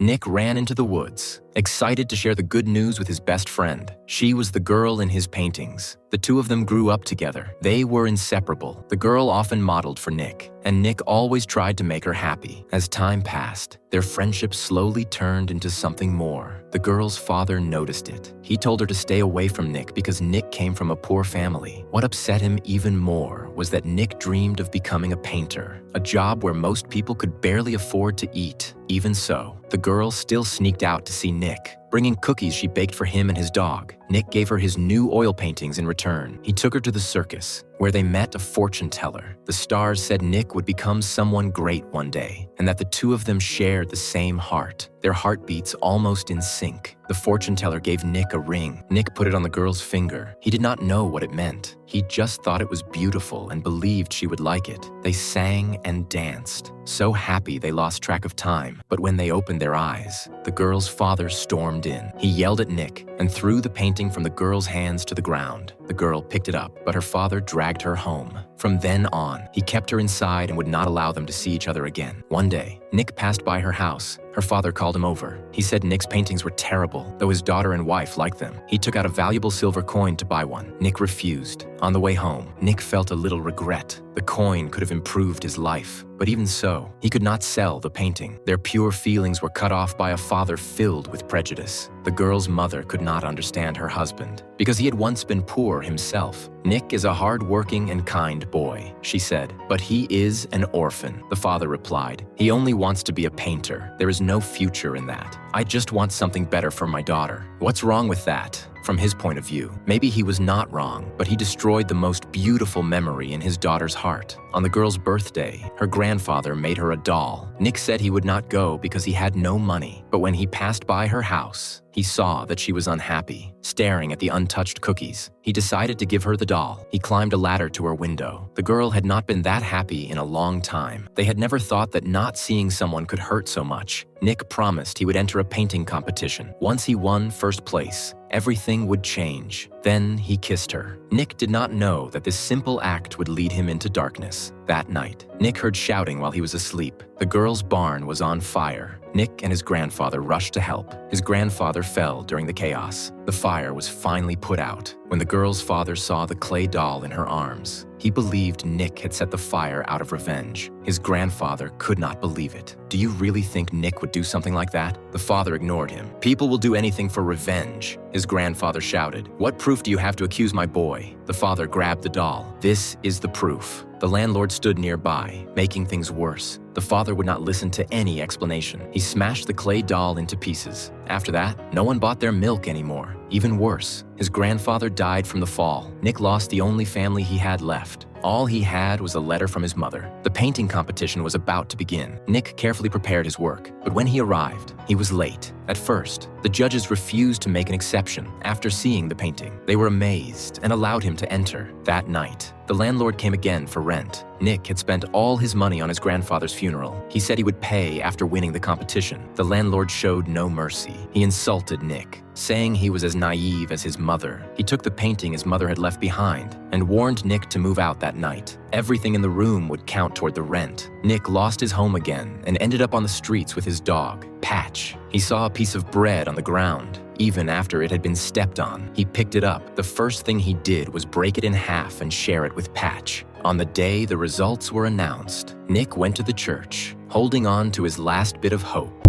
Nick ran into the woods, excited to share the good news with his best friend. She was the girl in his paintings. The two of them grew up together. They were inseparable. The girl often modeled for Nick, and Nick always tried to make her happy. As time passed, their friendship slowly turned into something more. The girl's father noticed it. He told her to stay away from Nick because Nick came from a poor family. What upset him even more was that Nick dreamed of becoming a painter, a job where most people could barely afford to eat. Even so, the girl still sneaked out to see Nick, bringing cookies she baked for him and his dog. Nick gave her his new oil paintings in return. He took her to the circus, where they met a fortune teller. The stars said Nick would become someone great one day, and that the two of them shared the same heart, their heartbeats almost in sync. The fortune teller gave Nick a ring. Nick put it on the girl's finger. He did not know what it meant. He just thought it was beautiful and believed she would like it. They sang and danced, so happy they lost track of time. But when they opened their eyes, the girl's father stormed in. He yelled at Nick and threw the painting from the girl's hands to the ground. The girl picked it up, but her father dragged her home. From then on, he kept her inside and would not allow them to see each other again. One day, Nick passed by her house. Her father called him over. He said Nick's paintings were terrible, though his daughter and wife liked them. He took out a valuable silver coin to buy one. Nick refused. On the way home, Nick felt a little regret. The coin could have improved his life, but even so, he could not sell the painting. Their pure feelings were cut off by a father filled with prejudice. The girl's mother could not understand her husband, because he had once been poor himself. Nick is a hard-working and kind boy, she said, but he is an orphan, the father replied. He only wants to be a painter. There is no future in that. I just want something better for my daughter. What's wrong with that? From his point of view, maybe he was not wrong, but he destroyed the most beautiful memory in his daughter's heart. On the girl's birthday, her grandfather made her a doll. Nick said he would not go because he had no money, but when he passed by her house, he saw that she was unhappy, staring at the untouched cookies. He decided to give her the doll. He climbed a ladder to her window. The girl had not been that happy in a long time. They had never thought that not seeing someone could hurt so much. Nick promised he would enter a painting competition. Once he won first place, everything would change. Then he kissed her. Nick did not know that this simple act would lead him into darkness. That night, Nick heard shouting while he was asleep. The girl's barn was on fire. Nick and his grandfather rushed to help. His grandfather fell during the chaos. The fire was finally put out. When the girl's father saw the clay doll in her arms, he believed Nick had set the fire out of revenge. His grandfather could not believe it. Do you really think Nick would do something like that? The father ignored him. People will do anything for revenge, his grandfather shouted. What proof do you have to accuse my boy? The father grabbed the doll. This is the proof. The landlord stood nearby, making things worse. The father would not listen to any explanation. He smashed the clay doll into pieces. After that, no one bought their milk anymore. Even worse, his grandfather died from the fall. Nick lost the only family he had left. All he had was a letter from his mother. The painting competition was about to begin. Nick carefully prepared his work, but when he arrived, he was late. At first, the judges refused to make an exception. After seeing the painting, they were amazed and allowed him to enter. That night, the landlord came again for rent. Nick had spent all his money on his grandfather's funeral. He said he would pay after winning the competition. The landlord showed no mercy. He insulted Nick, saying he was as naive as his mother. He took the painting his mother had left behind and warned Nick to move out that night. Everything in the room would count toward the rent. Nick lost his home again and ended up on the streets with his dog, Patch. He saw a piece of bread on the ground. Even after it had been stepped on, he picked it up. The first thing he did was break it in half and share it with Patch. On the day the results were announced, Nick went to the church, holding on to his last bit of hope.